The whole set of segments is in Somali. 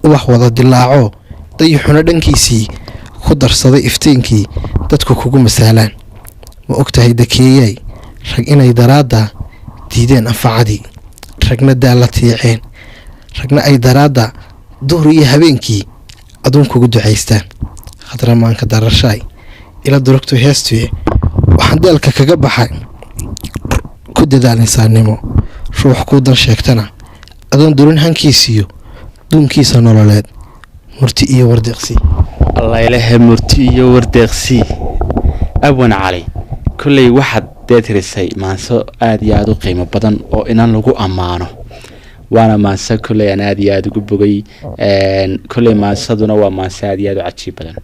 wax wada dilaaco dayixuna dhankiisii ku darsaday iftiinkii dadku kugu masaalaan ma ogtahay dakeeyay rag inay daraadda diideen anfacadii ragna daalla tiiceen ragna ay daraadda duhur iyo habeenkii aduun kugu ducaystaan khadramaanka darashaay ila durugtu heestuye waxaan daalka kaga baxay ku dadaal insaannimo ruux kuu dan sheegtana adoon durin hankiisiyo duunkiisa nololeed murti iyo wardeeqsi الله إله مرتي وردقسي أبونا علي كل واحد داترسي ما سو آدي آدو قيمة بدن أو إن لغو أمانه وأنا ما سو كل أنا آدي آدو قبوي كل ما صدنا وما سادي آدو عشي بدن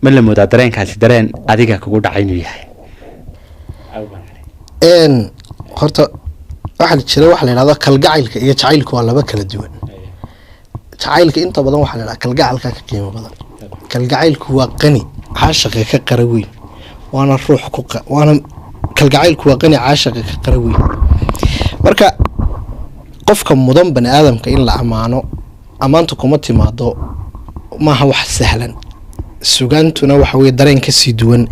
من المدادرين كاسي درين أديك كقول عيني ياهي أبونا علي horta waxa la jira waxa la yiraahdo kalgacaylka iyo jacaylku waa laba kala duwan jacaylka inta badan waxa la yiraahdaa kalgacalka ka qiimo badan kalgacaylku waa qani caashiqa ka qaraweyn waana ruux ku waana kalgacaylku waa qani caashiqa ka qaraweyn marka qofka mudan bani aadamka in la amaano amaantu kuma timaado maaha wax sahlan sugaantuna waxa weey dareen ka sii duwan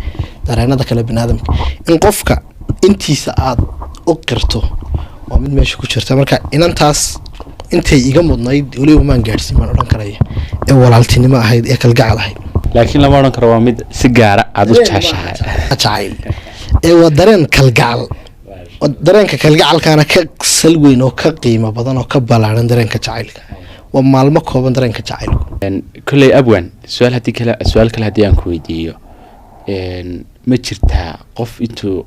dareenada kale bani aadamka in qofka intiisa aad u qirto waa mid meesha ku jirta marka inantaas intay iga mudnayd waliba maan gaarsiin maan oran karaya ee walaaltinimo ahayd ee kalgacal ahayd laakiin lama oran karo waa mid si gaar ah aad u jeceshahay jacayl ee waa dareen kalgacal dareenka kalgacalkaana ka salweyn oo ka qiimo badan oo ka balaaran dareenka jacaylka waa maalmo kooban dareenka jacaylku kulay abwan su'aal kale hadii aan ku weydiiyo ma jirtaa qof intuu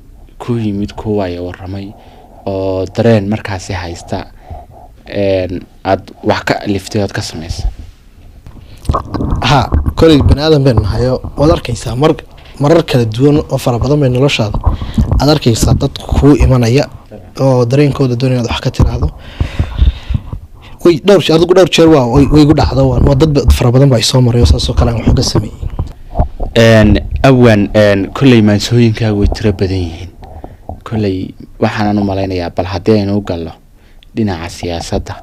ku yimid ku waaya waramay oo dareen markaasi haysta aad wax ka liftay aad ka sameysay ha kulay banaadam baan hayo wad arkaysaa marar kala duwan oo fara badan bay noloshaada aad arkaysaa dad ku imanaya oo dareenkooda doonaya wax ka tiraahdo way dhowr jeer way gu dhacdo waa dad fara badan bay soo maray oo saasoo kale wax ka sameeyay awan kulay maansooyinkaagu way tiro badan yihiin kulay waxaan u maleynayaa bal hadii aynu galno dhinaca siyaasadda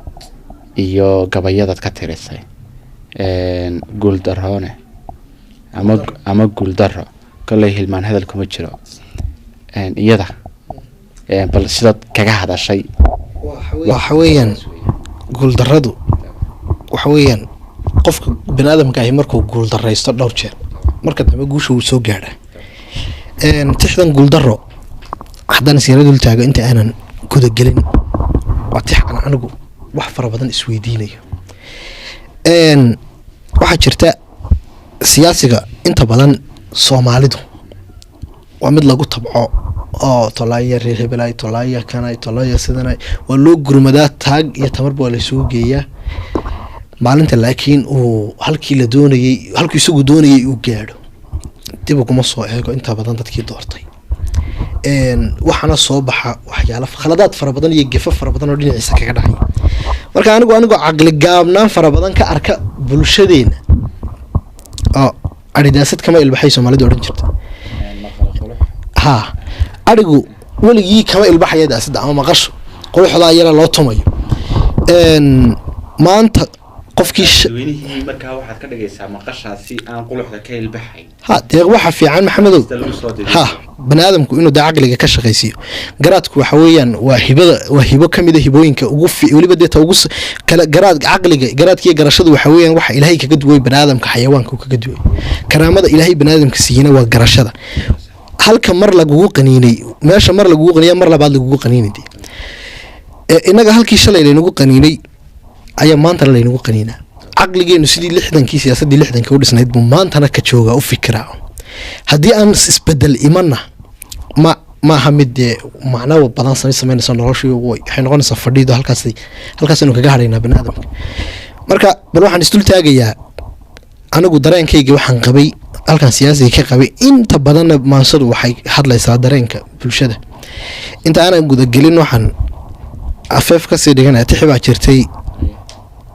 iyo gabayadad ka tirisay guuldarroone ama guuldaro kulay hilmaan hadal kuma jiro iyada bal sidoo kaga hadashay waxa weeyaan guuldarradu waxa weeyaan qofka bani'aadamka ah markuu guuldarraysto dhowr jeer marka dambe guusha uu soo gaadha tixdan guuldarro haddana siiradu taago inta aanan guda gelin watixan anigu wax fara badan isweydiinayo waxa jirta siyaasiga inta badan Soomaalidu waa mid lagu tabco oo tolaaya reer hebelay tolaaya kanay tolaaya sidanay waa loo gurmadaa taag iyo tamarba waa la soo geeyaa maalinta laakiin uu halkii la doonayay halkii isugu doonayay uu gaadho dib kuma soo eego inta badan dadkii doortay waxana soo baxa waxyaalo khaladaad fara badan iyo gefaf fara badan oo dhinaciisa kaga dhacay marka anigu aqli gaabnaan fara badan ka arka bulshadeena oo aridaasad kama ilbaxay Soomaalidu oran jirta ha arigu waligii kama ilbaxay daasad ama maqasho quruxda yara loo tumayo maanta qofkii markaa waxaad ka dhageysaa maqashaasi aan quluxda ka ilbaxay ha deeq waxa fiican maxamedow ha banaadamku inuu aqliga ka shaqeysiyo garaadku waxa weeyaan waa hibo kamid ah hibooyinka ugu waliba deeta ugu kala garaadkiga garashadu waxa weeyaan waxa Ilaahay kaga duway banaadamka xayawaanka kaga duway karaamada Ilaahay banaadamka siiyana waa garashada halka mar lagu qaniinay meesha mar lagu qaniya mar labaad lagu qaniinay inaga halkii shalay lagu qaniinay ayaa maanta la inagu qaniina aqligeenu sidii 60kii siyaasadii 60ka u dhisnayd buu maantana ka jooga u fikraa hadii aan isbedel imanna ma hamid macnaha badan sameynaysa noloshii waxay noqonaysaa fadhiido halkaas inuu kaga hadhaynaa banaadamka marka bal waxaan isdul taagayaa anigu dareenkayga waxaan qabay halkan siyaasiga ka qabay inta badan maansadu waxay hadlaysaa dareenka bulshada inta aan guda gelin waxaan afeef ka sii dhiganaa tixbaa jirtay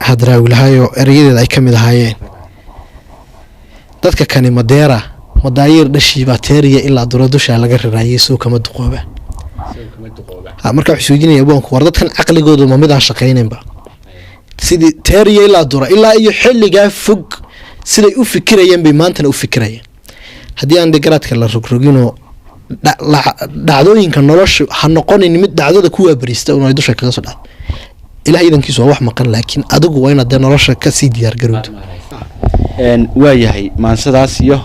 hadraawi lahayo erayadeeda ay kamid ahaayeen dadka kani madeera madaayir dhashii bacteria ilaa duradusha laga raraayay soo kama duqooba marka wax suujinaya boonku war dadkan aqligoodu ma mid aan shaqeyneenba sidii teeriya ilaa dura ilaa iyo xilligaa fog siday u fikirayeen bay maantana u fikirayeen haddii aan de garaadka la rogroginoo dhacdooyinka nolosha ha noqonin mid dhacdada kuwaa bariista un ay dusha kaga soo dhacdo ilaah idankiisu waa wax maqan laakiin adigu waa inaad dee nolosha kasii diyaar garowdo waayahay maansadaas iyo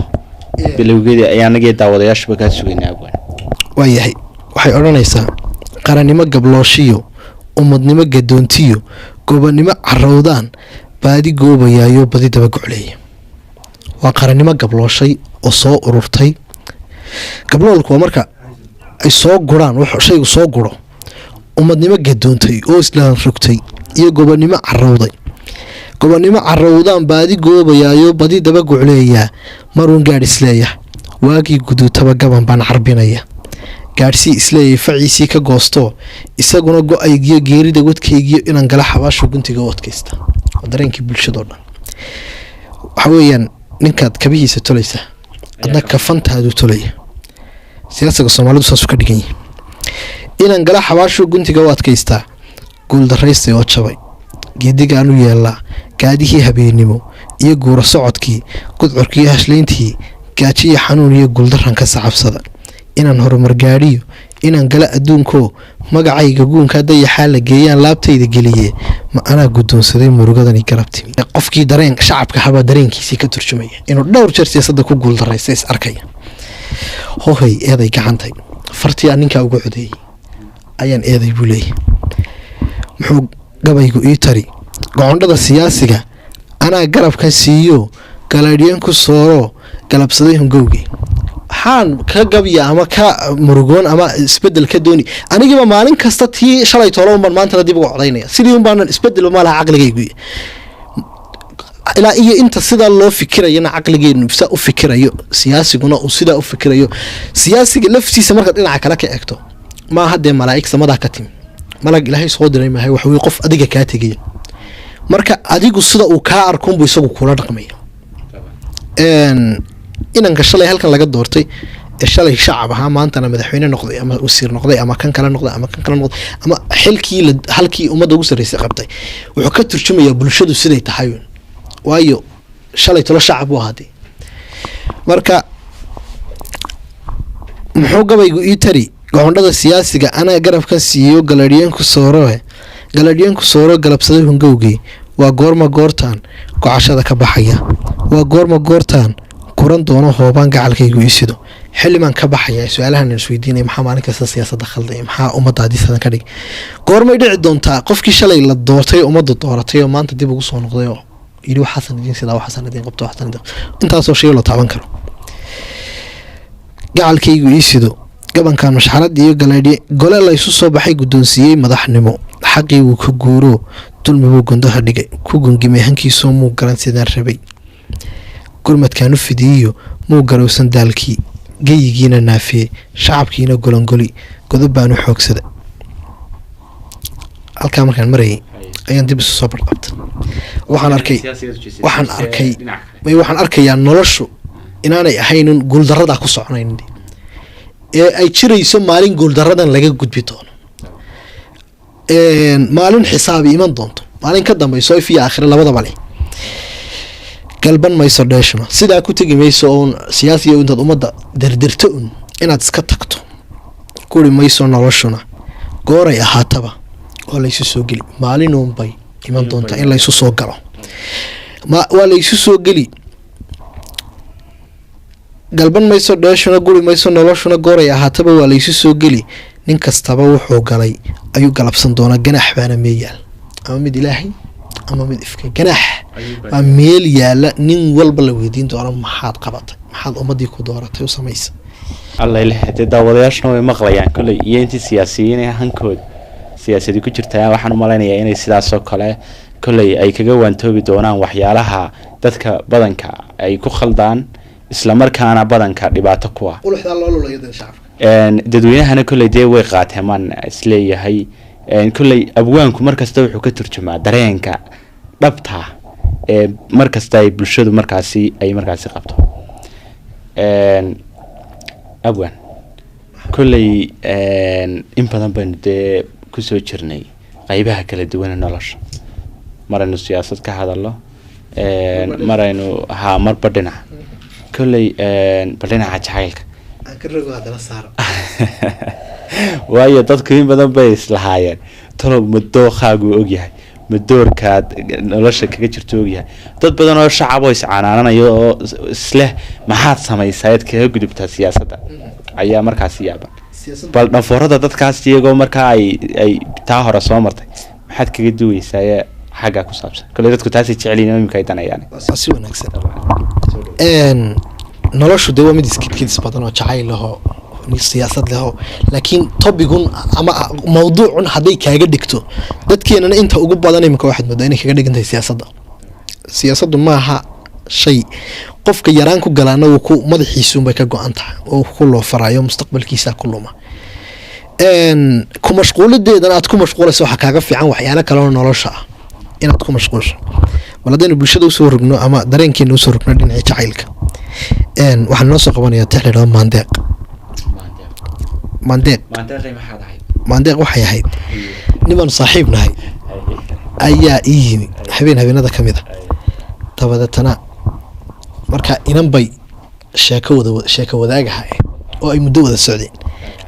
bilowgeedii ayaa anagee daawadayaashuba kaa sugaynaa abwaan waayahay waxay odhanaysaa qarannimo gablooshiyo ummadnimo gadoontiyo gobonnimo carowdaan baadi goobayaayo badi daba gocleeya waa qarannimo gablooshay oo soo ururtay gabloolku waa marka ay soo guraan wuxuu shaygu soo guro ummadnimo gadoontay oo islaan rogtay iyo gobonnimo carowday gobonnimo carowdaan baadi goobayaayo badi daba gocleeyaa maruun gaadh isleeyahay waagii guduutaba gaban baan carbinaya gaadhsii isleeyay faciisii ka goostoo isaguna go-aygiyo geerida wadkaygiyo inaan gala xabaasho guntiga u adkaysta waa dareenkii bulshadao dhan waxa weeyaan ninkaad kabihiisa tolaysaa adna kafantaadu tolaya siyaasiga soomaalidu saasuu ka dhigan yahay inaan gala xabaasho guntiga u adkaystaa guuldaraystay oo jabay geedigaan u yeelaa gaadihii habeennimo iyo guura socodkii gudcurkiiyo hashlayntii gaajiyo xanuun iyo guuldaran ka sacabsada inaan horumar gaadhiyo inaan gala adduunkoo magacayga guunkaa dayaxaa la geeyaan laabtayda geliye ma anaa guddoonsaday murugadani garabtimi qofkii dareen shacabka habaa dareenkiisii ka turjumaya inuu dhowr jeer siyaasadda ku guuldaraysta is arkaya hohay eeday gacantay fartii aan ninkaa uga codeeyey ayaan eeday buu leeyahy muxuu gabaygu ii tari gocondhada siyaasiga anaa garabkan siiyo galaadhiyeen ku sooro galabsaday hungowgii waxaan ka gabya ama ka murugoon ama isbedel ka dooni anigiiba maalin kasta tii shalay toolo unbaan maantana dib uga codaynaya sidii unbaanan isbedel ma laha caqligaygu ilaa iyo inta sidaa loo fikirayana caqligeenu sidaa u fikirayo siyaasiguna uu sidaa u fikirayo siyaasiga laftiisa markaad dhinaca kale ka eegto maaha dee malaa'ig samadaa ka timi malag ilaahay soo diray maahay waxa weye qof adiga kaa tegaya marka adigu sida uu kaa arkunbu isagu kula dhaqmaya inanka shalay halkan laga doortay ee shalay shacab ahaa maantana madaxweyne noqday ama wasiir noqday ama kan kale noqday ama kan kale noqday ama xilkii halkii ummadda ugu sarreysay qabtay wuxuu ka turjumayaa bulshadu siday tahay waayo shalay tolo shacab u ahaaday marka muxuu gabaygu ii tari gocondhada siyaasiga anaa garabkan siiyo galaadhiyeenku sooro galabsaday hungowgii waa goorma goortaan gocashada ka baxaya waa goorma goortaan kuran doono hoobaan gacalkaygu ii sido xildhibaan ka baxaya su-aalahan isweydiinaya maxaa maalin kasta siyaasadda khalday maxaa ummadda hadiisadan ka dhig goormay dhici doontaa qofkii shalay la doortay ummadda dooratay oo maanta dib ugu soo noqday oo yidhi waxaasan idiin sidaa waxaasan idiin qabto waxaasan idiin intaasoo shay la taaban karo gacalkaygu ii sido gabankan mashxarad iyo galaadhiye gole laysu soo baxay guddoonsiiyey madaxnimo xaqii wuu ka guuro dulmi buu gondaha dhigay ku gungimay hankiisoo muu garan sidaan rabay gurmadkaan u fidiyiyo muu garowsan daalkii geyigiina naafiyey shacabkiina golongoli godob baan u xoogsada halkaa markaan marayay ayaan dib isu soo barqabta waxaan arkayaa noloshu inaanay ahaynun guuldaradaa ku soconayn ee ay jirayso maalin guuldaradan laga gudbi doono maalin xisaabi iman doonto maalin ka dambayso if iyo aakhire labadaba leh galban mayso dheeshuna sidaa ku tegi mayso oon siyaasiya intaad ummadda dirdirto un inaad iska tagto kuri mayso noloshuna gooray ahaataba oo laysu soo geli maalinuunbay iman doontaa in laysu soo galo waa laysu soo geli galban mayso dheeshuna guri mayso noloshuna gooray ahaataba waa laysu soo geli nin kastaba wuxuu galay ayuu galabsan doonaa ganaax baana mee yaal ama mid ilaahay ama mid ifka ganaax waa meel yaala nin walba la weydiin doono maxaad qabatay maxaad ummadii ku dooratay u samaysa alla ilaah dee daawadayaashuna way maqlayaan kolley iyo intii siyaasiyiin hankood siyaasadii ku jirtaa waxaan u malaynayaa inay sidaasoo kale kolley ay kaga waantoobi doonaan waxyaalaha dadka badanka ay ku khaldaan isla markaana badanka dhibaato ku ah dadweynahana kolley dee way qaateen maan isleeyahay kolley abwaanku markasta wuxuu ka turjumaa dareenka dhabta ee markasta ay bulshadu markaasi qabto abwaan kolley in badan baynu dee kusoo jirnay qaybaha kala duwan ee nolosha maraynu siyaasad ka hadalno maraynu marba dhinac kolley bal dhinaca jacaylka waayo dadku in badan bay islahaayeen talow madookhaagu ogyahay madoorkaad nolosha kaga jirto ogyahay dad badan oo shacab oo iscanaananayo oo isleh maxaad samaysaa eed kaga gudubtaa siyaasadda ayaa markaas yaaban bal dhafoorada dadkaas iyagoo markaa ay taa hore soo martay maxaad kaga duweysaa xagga ku saabsan kale dadku taasi jeceliin imika ay danayaan si wanaagsan noloshu dee waa mid iskidkidis badan oo jacayl laho siyaasad leho laakiin topigun ama mawduucun hadday kaaga dhigto dadkeenana inta ugu badan imika waxaad moodaa inay kaga dhigantahay siyaasaddu maaha shay qofka yaraan ku galaana wuu ku madaxiisuunbay ka go-an tahay oo ku loo faraayo mustaqbalkiisa ku luma ku mashquulideedana aad ku mashquulayso waxaa kaaga fiican waxyaalo kale oo nolosha ah inaad ku mashquulsho bal haddaynu bulshada usoo rogno ama dareenkeena usoo rogno dhinaca jacaylka waxaan noo soo qabanayaa tix la dhahdo maandeeq waxay ahayd nibaanu saaxiib nahay ayaa ii yimi habeenada ka mid a dabadeetana markaa inan bay sheeko wadaagaha oo ay muddo wada socdeen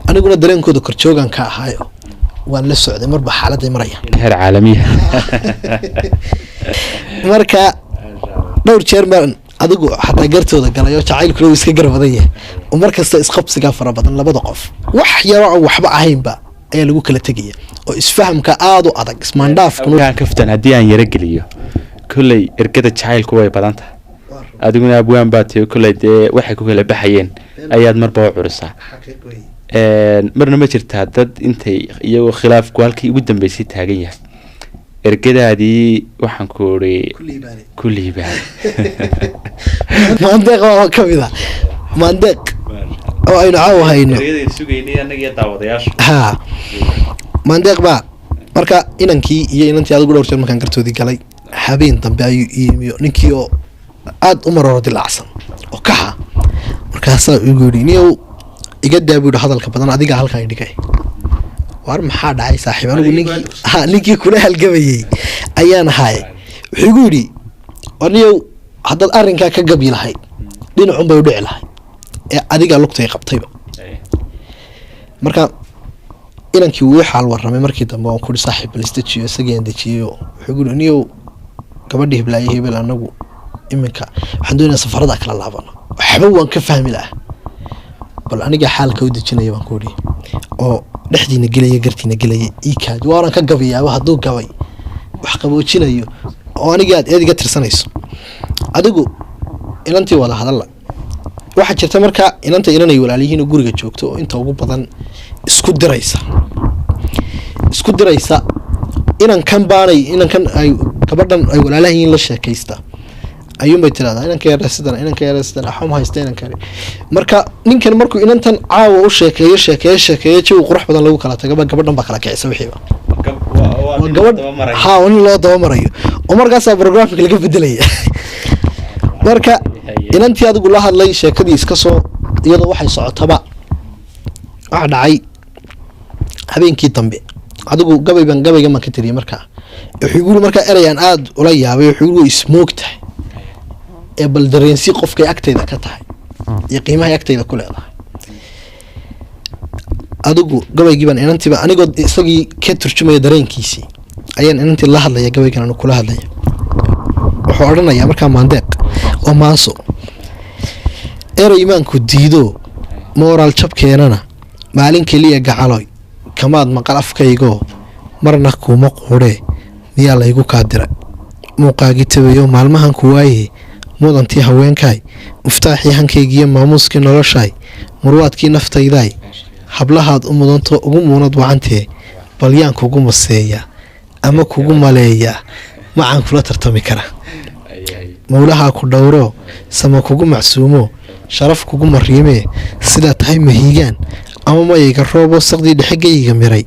aniguna dareenkooda korjoogan ka ahaayo waan la socday marba xaaladay maraya heer caalamiya marka dhowr jeer baan adigu xataa gartooda galay oo jacaylkuna uu iska garbadan yahay oo markasta isqabsigaa fara badan labada qof wax yaro oo waxba ahaynba ayaa lagu kala tegaya oo isfahamka aada u adag ismaandhaafkuna kaftan haddii aan yara geliyo kolley ergada jacaylku way badan tahay adiguna abwaan baa tiyo kolley dee waxay ku kala baxayeen ayaad marba u curisaa marna ma jirtaa dad intay iyagoo khilaafku halkii ugu dambeysay taagan yahay ergadaadii waxaan ku ori ku liibaan maandeeq waa ka mid a maandeeq oo aynu caawa hayno maandeeq baa marka inankii iyo inantii adigu dhowr jeer markaan gartoodii galay habeen dambe ayuu iimiyo ninkii oo aada u maroro dilacsan oo kaxa markaasaa igu yidhi niyow iga daa buu yidhi hadalka badan adigaa halkaa idhigay war maxaa dhacay saaxiib anigu ninkii kula halgamayey ayaan ahaay wuxuu igu yidhi aniyow haddaad arrinkaa ka gabi lahayd dhinacun bay u dhici lahay ee adigaa lugtay qabtayba marka inankii wuu xaal warramay markii dambe waan kuhi saaxiib balistajiyo isagaan dejiyeyo wuxuu igu yidhi aniyow gabadhii hiblaaye hebel anagu iminka waxaan doonaya safarada kala laabano waxba waan ka fahmi laha bal aniga xaalka u dejinaya baan ku idhi oo dhexdiina gelaya gartiina gelaya iikaad waanan ka gabayaaba hadduu gabay wax qaboojinayo oo aniga aad eediga tirsanayso adigu inantii wada hadalla waxaa jirta markaa inanta inanay walaalyihiin oo guriga joogto oo inta ugu badan isku diraysa inankan ay gabadhan ay walaalahiin la sheekaysta ayuunbay tiraahdaa inanka yara sidan axom haysta inanka marka ninkan markuu inantan caawa u sheekeeyo jawi qurux badan lagu kala tagaba gabadhan baa kala kicisa wixiiba gabadh in loo dabamarayo oo markaasaa programka laga bedelaya marka inantii adigu la hadlay sheekadii iska soo iyadoo waxay socotaba waxa dhacay habeenkii dambe adigu gabaygan baan ka tiriyay markaa wuxuu igu yiri markaa erayaan aada ula yaabay wuxuu igu ismoogtahay ee bal dareensi qofkay agtayda ka tahay iyo qiimahay agtayda ku leedahay adigu gabaygii baan inantiiba anigoo isagii ka turjumaya dareenkiisii ayaan inantii la hadlaya gabaygan anu kula hadlaya wuxuu odhanayaa markaa maandeeq oo maaso eray imaanku diido mooraal jabkeenana maalin keliya gacaloy kamaad maqal afkaygoo marna kuuma quudhee miyaa laygu kaa diray muuqaagii tabayo maalmahan ku waaye mudantii haweenkaay muftaaxii hankaygiiyo maamuuskii noloshaay murwaadkii naftaydaay hablahaad u mudanto ugu muunad wacantee bal yaan kugu maseeyaa ama kugu maleeyaa macaan kula tartami kara mawlahaa ku dhowroo sama kugu macsuumoo sharaf kugu mariimee sidaa tahay mahiigaan ama mayayga rooboo saqdii dhexegayga miray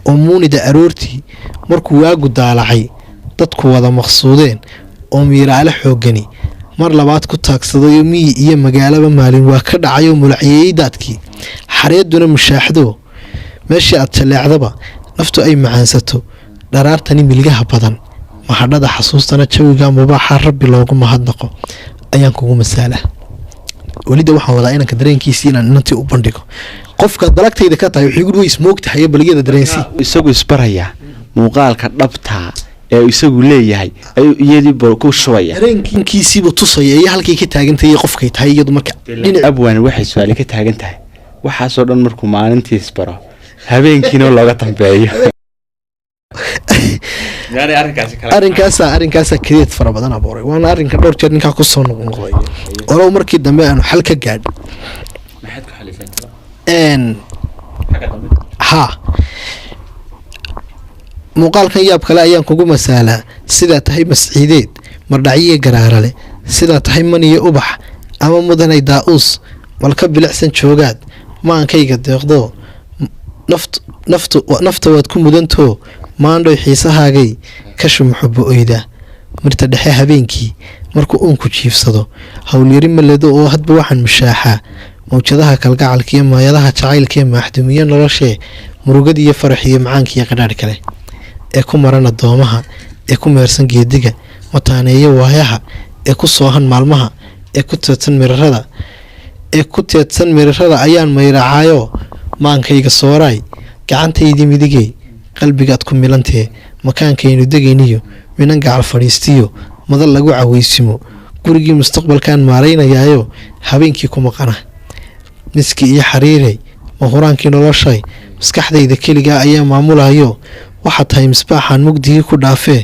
oo muunida aroortii markuu waagu daalacay dadku wada maqsuudeen oo miiraale xooggani mar labaad ku taagsadayoo miyi iyo magaalaba maalin waa ka dhacayoo mulacyayey daadkii xareeduna mushaaxdoo meeshii aad jaleecdaba naftu ay macaansato dharaartani milgaha badan mahadhada xasuustana jawiga mubaaxa rabbi loogu mahadnaqo ayaan kugu masaalaa welida waxaan wadaa inanka dareenkiisii inaan inantii u bandhigo qofka dalagtayda ka tahay wuxuu igu ismoogtahay baligada dareensi isagu isbaraya muuqaalka dhabta ee isagu leeyahay ayuu iyadii ku shubaya dareenkiisiibu tusaya iyo halkay ka taagantahay qofkay tahay iyadu marka abwaan waxay su'aal ka taagan tahay waxaasoo dhan markuu maalintii isbaro habeenkiina looga dambeeyo arrinkaasa kadeed fara badan abuuray waana arrinka dhowr jeer ninkaa kusoo noqnoqday olow markii dambe aanu xal ka gaadho ha muuqaalkan yaab kale ayaan kugu masaalaa sidaa tahay masciideed mardhacyiyo garaarale sidaa tahay maniyo ubax ama mudanay daa-uus malka bilicsan joogaad maankayga deeqdoo nafta waad ku mudantoo maandhoy xiisahaagay kashu muxubo oyda mirta dhexe habeenkii markuu uunku jiifsado howlyari maledo oo hadba waxaan mushaaxaa mawjadaha kalgacalkiiyo maayadaha jacaylkaee maaxdumiyo noloshee murugadiiyo faraxiyo macaankiiyo qadhaadh kale ee ku marana doomaha ee ku meersan geediga mataaneeyo waayaha ee ku soohan maalmaha ee ku teedsan mirirada ayaan mayracaayo maankayga sooraay gacantaydii midigey qalbigaad ku milantee makaankaynu degayniyo minan gacal fadhiistiyo madal lagu caweysimo gurigii mustaqbalkaan maaraynayaayo habeenkii ku maqana miski iyo xariirey mahuraankii noloshay maskaxdayda keligaa ayaa maamulayo waxaad tahay misbaaxaan mugdigii ku dhaafee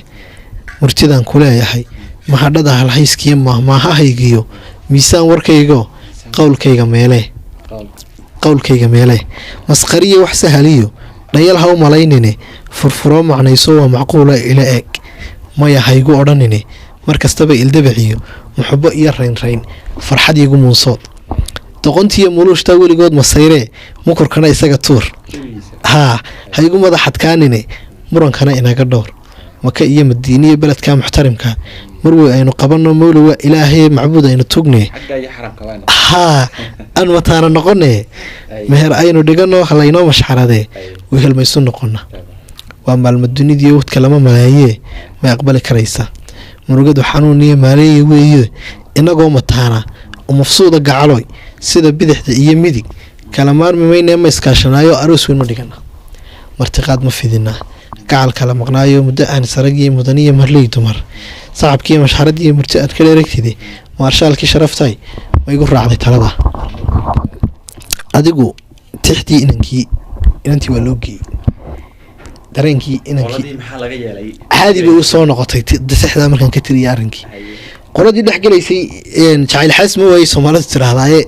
murtidaan ku leeyahay mahadhada halhayskiiyo maahmaahahaygiyo miisaan warkaygo qowlkayga meelee masqariyo wax sahaliyo dhayal ha u malaynine furfuroo macnayso waa macquula ila eeg maya haygu odhanine mar kastaba ildabaciyo muxubo iyo raynrayn farxad iigu muunsood doqontiiyo muluushtaa weligood masayree mukurkana isaga tuur haa haygu madaxadkaanine murankana inaga dhowr maka iyo madiiniyo beledka muxtarimka marwey aynu qabanno mawlowa ilaahay macbuud aynu tugne haa aan mataana noqone meher aynu dhigano halaynoo mashxaradee wehelmaysu noqona waa maalma dunidii wadka lama maleeyee may aqbali karaysa murugadu xanuuniyo maaleeye weeye inagoo mataana oo mafsuuda gacaloy sida bidixda iyo midig kala maarmi maynee ma iskaashanaayo aroos weynu dhigana martiqaad ma fidinaa gacal kala maqnaayo muddo aan saragii mudaniyo marley dumar sacabkiiyo mashxaradii murti aad ka dheregtide maarshaalkii sharaftay ma igu raacday talada adigu tixdii inantii waa loo geeyey dareenkii inankii caadi bay u soo noqotay sexdaa markaan ka tiriya arrinkii qoladii dhex gelaysay jacayl xaas ma waayey soomaalidu tirahdaaye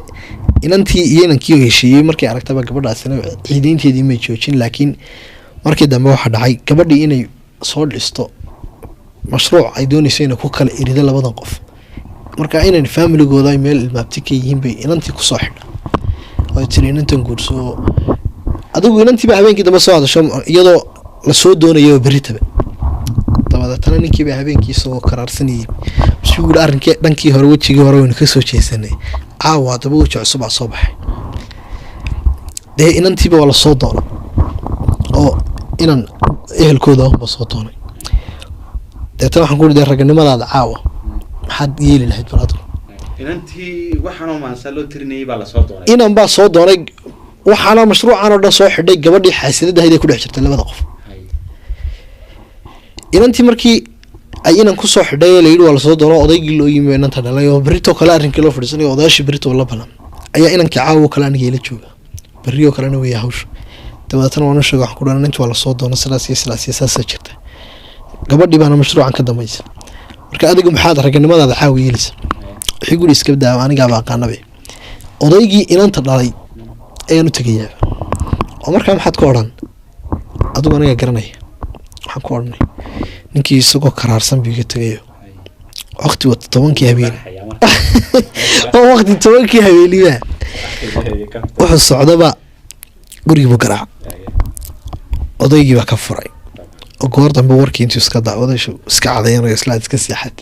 inantii iyo inankii oo heshiiyey markay aragtaba gabadhaasina ciidaynteedii may joojin laakiin markii dambe waxaa dhacay gabadhii inay soo dhisto mashruuc ay doonayso inay ku kala erido labadan qof marka inan faamiligooda ay meel ilmaabti ka yihiin bay inantii kusoo xidha oo tiri inantan guurso adigu inantiiba habeenkii dambe soo hadasho iyadoo lasoo doonayo berritaba dabadeetana ninkiiba habeenkii isagoo karaarsanayay masuul arrinkii dhankii hore wejigii hore waynu kasoo jeesanay caawa haddaba weji cusubaa soo baxay dee inantiiba waa lasoo doona oo inan ehelkooda ahunba soo doonay deetana waxaan ku dee raganimadaada caawa maxaad yeeli lahayd bal adigu inantii waxaanoo maansa loo tirinayay baa lasoo doonay inan baa soo doonay waxaana mashruucan oo dhan soo xidhay gabadhii xaasidadahayd ay ku dhex jirtay labada qof inantii markii ay inan kusoo xidhay layidhi waa lasoo doono odaygii loo yimi inanta dhalay oo berritoo kale arrinkii loo fadhiisanayo odayaashii berritoo la balan ayaa inankii caawo kale aniga ila jooga berrioo kalena weeya hawsha dabadeetana waanu sheega waxaan ku dhahan intii waa lasoo doono sidaas iyo sidaas iyo saasaa jirta gabadhii baana mashruucan ka dambaysa marka adigu maxaad raganimadaada caawa yeelaysa wixii guri iska daa anigaaba aqaanabe odaygii inanta dhalay ayaan u tegayaa oo markaa maxaad ka odhan adigu aniga garanaya waxaan ku odhanay ninkii isagoo karaarsan buu iga tegayo waqti wata 10kii habeen oo waqti 10kii habeeniba wuxuu socdaba gurigii buu garaac odaygii baa ka furay oo goor dambe warkii intuu iska dacwaday iska cadaynayo isla iska seexad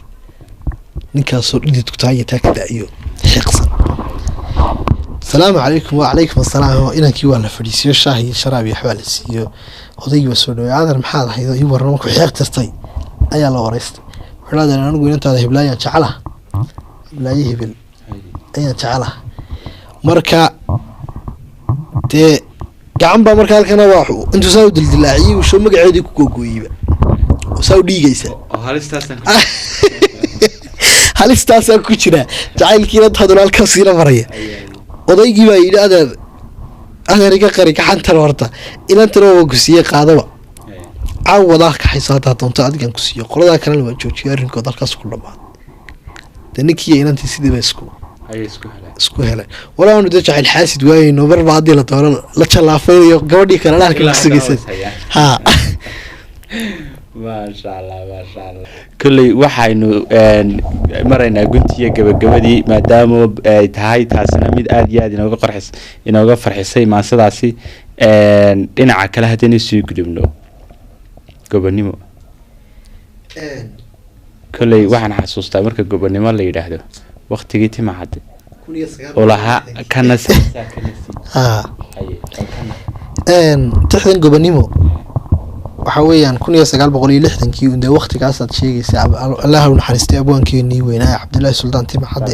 ninkaasoo dhididku taageetaa ka daayo xiiqsan السلام عليكم وعليكم السلام inankii waa la fadhiisiyo shaah iyo sharaab iyo xawal siiyo odaygii waa soo dhawaad adar maxaad haydo ii warnamo ku xiiq tirtay ayaa la wareystay wuxuu leedahay anigu inantaada heblaayaan jecelaha heblaaye hebel ayaan jecelaha marka dee gacan baa marka halkana waa intuu saa u dildilaaciyey soo magaceedii ku googooyeyba saa u dhiigaysa halistaasaa ku jira jacaylkiina taaduna halkaa siila maraya odaygii baa yidhi adeer iga qari gacantan horta inantana waa ku siiyey qaadaba caawadaa kaxayso haddaa doonto adigan ku siiyo qoladaa kalena waa joojiyay arrinkooda halkaas ku dhamaaday dee ninkiiyo inantii sidiiba isku helay walaanu dee jacayl xaasid waayeyno marba haddii la doono la jallaafaynayo gabadhii kale dhahalka ku sugaysan ha maasha allah kolley waxaynu maraynaa guntiyo gabagabadii maadaama ay tahay taasina mid aada iyo aada inooga farxisay maasadaasi dhinaca kale haddaynu sii gudubno gobonimo kolley waxaan xasuustaa marka gobonimo la yidhaahdo waktigii timacadde oo lahaa tixdan gobonimo waxaa weeyaan 1960kii undee waktigaasaad sheegaysa allaha u naxariistay abwaankeenii weynaa cabdillaahi suldaan timacadde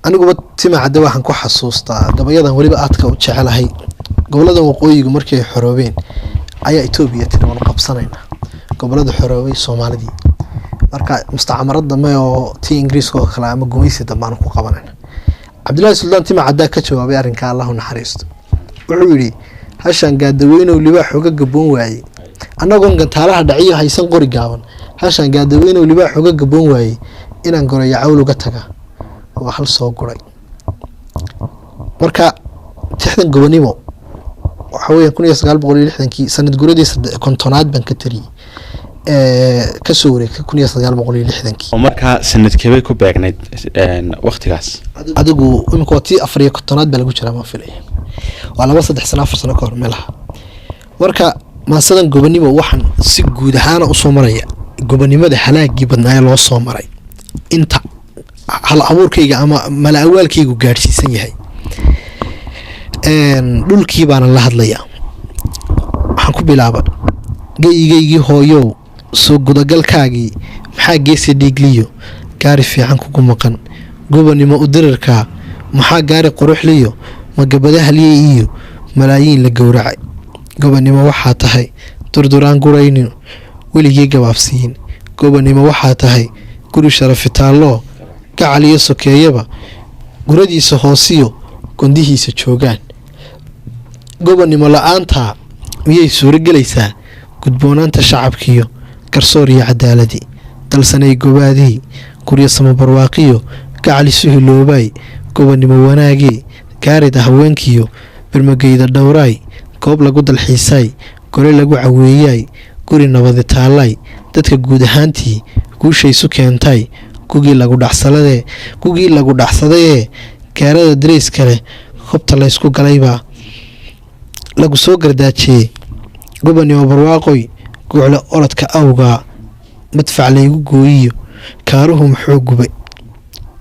aniguba timacadde waxaan ku xasuustaa gabayadan weliba aadka u jecelahay gobolada waqooyigu markii ay xoroobeen ayaa etoobiya tiri waanu qabsanayna gobolada xoroobay soomaalidii marka mustacmarad dambe oo tii ingiriiska oo kale ama gumaysi dambe aanu ku qabanayna cabdillaahi suldaan timacaddaa ka jawaabay arrinkaa allah u naxariisto wuxuu yidhi hashaan gaadaweynow libaax uga gaboon waayey annagoon gantaalaha dhaciyo haysan qori gaaban hashaan gaadaweynow libaax uga gaboon waayey inaan goreeyo cawl uga taga waa hal soo guray marka tixdan gobonimo waxa weeyaan 1960kii sanad guradii 50aad baan ka tariyey kasoo wareegtay 1960kii oo markaa sanadkeebay ku beegnayd waktigaas adigu imika waa tii 54aad baa lagu jiraa maan filaya waa 2-3 sano 4 sano ka hor meelaha marka maasadan gobonimo waxaan si guud ahaana usoo maraya gobonimada halaagii badnaaye loo soo maray inta hal abuurkayga ama mala awaalkaygu gaadhsiisan yahay dhulkii baana la hadlayaa waxaan ku bilaaba geyigaygii hooyow soo gudagalkaagii maxaa geesi dhiigliyo gaari fiican kugu maqan gobonimo u dirirkaa maxaa gaari quruxliyo magabada haliyey iyo malaayiin la gowracay gobonimo waxaa tahay durduraan guraynin weligii gabaabsiyin gobonimo waxaa tahay guri sharafitaalloo gacal iyo sokeeyaba guradiisa hoosiyo gondihiisa joogaan gobonimo la-aantaa miyay suuro gelaysaa gudboonaanta shacabkiyo garsoor iyo cadaaladii dalsanay gobaadii guryo samabarwaaqiyo gacal isu hiloobaay gobonimo wanaagii gaarida haweenkiyo bermageyda dhowraay goob lagu dalxiisaay gole lagu caweeyaay guri nabadi taallay dadka guud ahaantii guushaysu keentay gugii lagu dhaxsadayee gaarada darayska leh hobta laysku galaybaa lagu soo gardaajiyey gobonimo barwaaqoy guucle orodka awgaa madfac laygu gooyiyo kaaruhu muxuu gubay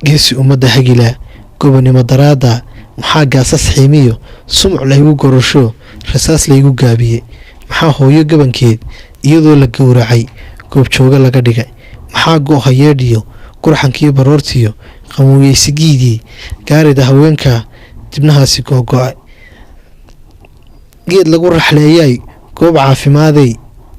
geesi ummadda hagilaa gobonimo daraadda maxaa gaasas xiimiyo sumuc laygu gorosho rasaas laygu gaabiyey maxaa hooyo gabankeed iyadoo la gowracay goobjooga laga dhigay maxaa go-ha yeedhiyo qurxankii baroortiyo qamuuyeysigiidii gaarida haweenka dibnahaasi googo-ay geed lagu raxleeyay goob caafimaaday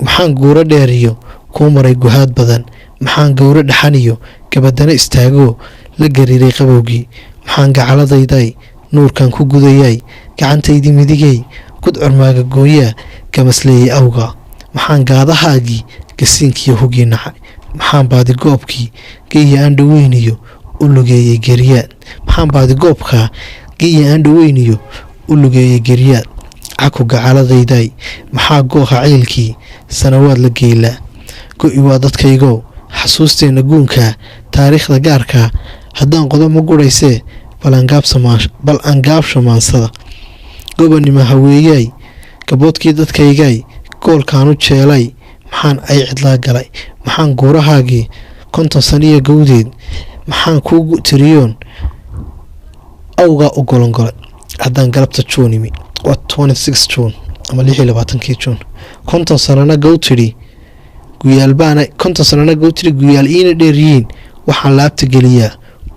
maxaan guuro dheeriyo kuu maray guhaad badan maxaan gowro dhaxaniyo gabadana istaagoo la gariiray qabowgii maxaan gacaladayday nuurkan ku gudayay gacantaydii midigay gudcurmaaga gooyaa gamasleeyay awga maxaan gaadahaagii gasiinkiiyo hugii nacay maxaan baadigoobkii geeya aan dhaweyniyo u lugeeyey geryaad maxaan baadigoobkaa geeya aan dhaweyniyo u lugeeyey geryaad caku gacaladayday maxaa gooha ciilkii sanawaad la geylaa go-i waa dadkaygow xasuusteenna guunkaa taariikhda gaarkaa haddaan qodo ma guraysee bal angaabsho maansada gobonimo haweeyaay gaboodkii dadkaygaay goolkaanu jeelay maxaan ay cidlaa galay maxaan guurahaagii 50 saniyo gowdeed maxaan kuugu tiriyoon awgaa u golongolay haddaan galabta juunimi waa 26 juun ama 26 juun 50 sanana gow tidhi guyaal baana konton sanana gootiri guyaal iina dheeryihiin waxaan laabta geliyaa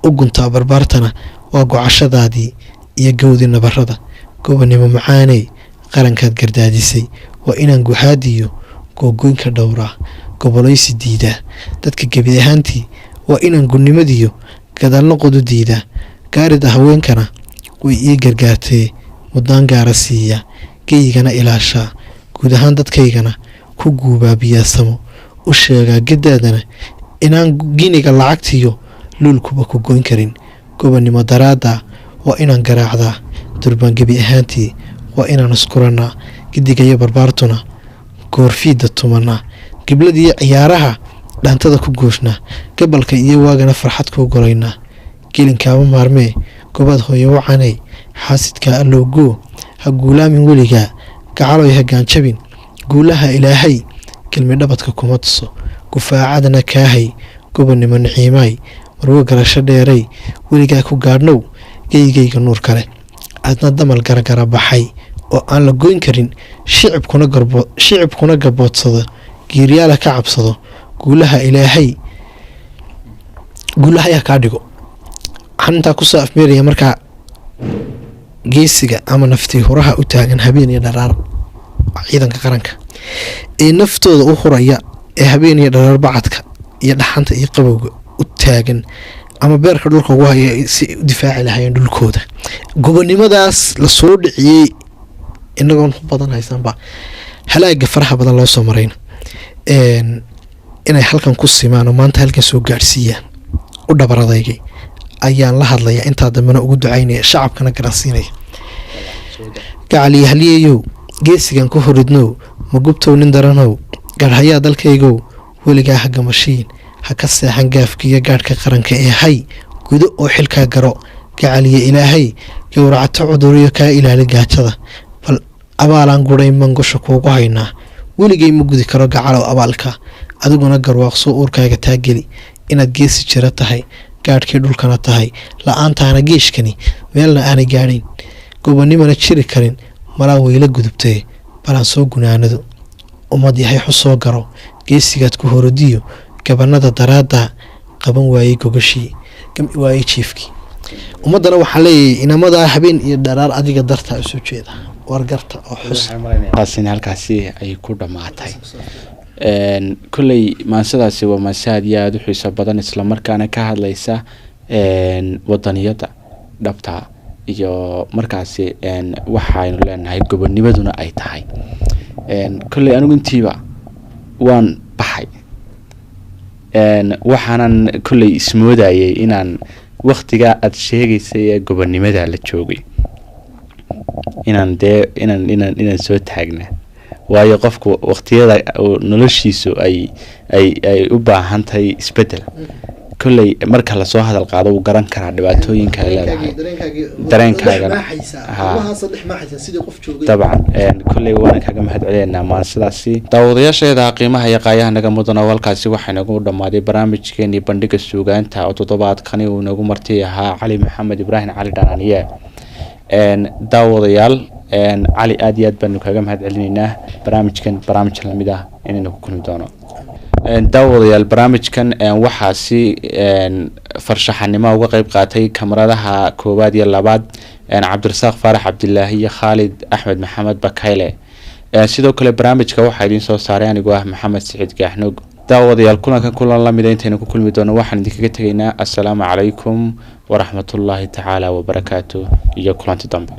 u guntaa barbaartana waa gocashadaadii iyo gowdii nabarada gobonimo macaaney qarankaad gardaadisay waa inaan guhaadiyo googoynka dhowraa gobolaysi diidaa dadka gebi ahaantii waa inaan gunnimadiyo gadaalno qodu diidaa gaarida haweenkana way ii gargaartee mudnaan gaara siiya geyigana ilaashaa guud ahaan dadkaygana ku guubaabiyaasamo u sheegaa gadaadana inaan giniga lacagtiyo luulkuba ku goyn karin gobonnimo daraadda waa inaan garaacdaa durbaan gebi ahaantii waa inaan iskurannaa gidigayo barbaartuna goorfiidda tumanaa gibladiiyo ciyaaraha dhaantada ku gooshnaa gabalka iyo waagana farxad kuu golaynaa gelinkaama maarmee gobaad hooyo wacanay xaasidkaa allowgoo ha guulaamin weligaa gacaloy ha gaanjabin guulaha ilaahay kelmi dhabadka kuma tuso gufaacadana kaahay gobonnimo naciimaay marwo garasho dheeray weligaa ku gaadhnow geygayga nuur kale adna damal garagara baxay oo aan la goyn karin shicibkuna gaboodsado giiryaala ka cabsado guulaha ilaahay ha kaa dhigo waxaan intaa kusoo afmeeraya markaa geesiga ama naftii huraha u taagan habeen iyo dharaar ciidanka qaranka ee naftooda u huraya ee habeen iyo dharaar bacadka iyo dhaxanta iyo qabowga u taagan ama beerka dhulka ugu haya si u difaaci lahayeen dhulkooda gobonnimadaas la soo dhiciyey inagoon badan haysanba halaaga faraha badan loo soo marayna inay halkan ku simaan oo maanta halkan soo gaadhsiiyaan u dhabaradaygay ayaan la hadlayaa intaa dambena ugu ducaynaya shacabkana garansiinaya gacaliyo haliyayow geesigan ku horidnow ma gubtow nin daranow gaadhayaa dalkaygow weligaa ha gamashiin ha ka seexan gaafkiiyo gaadhka qaranka ee hay gudo oo xilkaa garo gacaliyo ilaahay gowracato cuduriyo kaa ilaali gaajada bal abaalaan gudhay mangosha kuugu haynaa weligay ma gudi karo gacalow abaalka adiguna garwaaqsoo uurkaaga taageli inaad geesi jira tahay gaadhkii dhulkana tahay la-aantaana geeshkani meelna aanay gaadhayn gobonnimana jiri karin malaa weyla gudubtee balaan soo gunaanado ummad yahay xusoo garo geesigaad ku horodiyo gabanada daraadda qaban waayey gogashii gami waayey jiifkii ummaddana waxaa leeyahay inamadaa habeen iyo dharaar adiga dartaa usoo jeeda wargarta oo xus halkaasi ay ku dhammaatay kolley maansadaasi waa maanse aad iyo aada u xiiso badan islamarkaana ka hadlaysa wadaniyada dhabta iyo markaasi waxaynu leenahay gobonnimaduna ay tahay kolley anigu intiiba waan baxay waxaanan kolley ismoodayay inaan waktigaa aada sheegaysay ee gobonnimada la joogay inaan soo taagna waayo qofku waqtiyada noloshiisu ay u baahan tahay isbedel kolley marka lasoo hadal qaado wuu garan karaa dhibaatooyinka ay leedahay dareenkaagana dabcan kolley waana kaga mahad celeynaa maansadaasi daawadayaasheeda qiimaha iyo qaayaha naga mudan oo halkaasi waxaa nagu dhammaaday barnaamijkeenii bandhiga suugaanta oo toddobaadkani uu nagu marti ahaa cali maxamed ibraahim cali dhanaaniye daawadayaal cali aad iyo aad baanu kaga mahad celinaynaa barnaamij lamid ah inaynu ku kulmi doono daawadayaal barnaamijkan waxaa si farshaxanimo uga qayb qaatay kamaradaha koowaad iyo labaad cabdirasaaq faarax cabdilaahi iyo khaalid axmed maxamed bakayle sidoo kale barnaamijka waxaa idiin soo saaray anigoo ah maxamed siciid gaaxnoog daawadayaal kulan lamida intaynu ku kulmi doono waxaan idinkaga tegaynaa assalaamu calaykum waraxmatullaahi tacaala wabarakaatu iyo kulanti dambe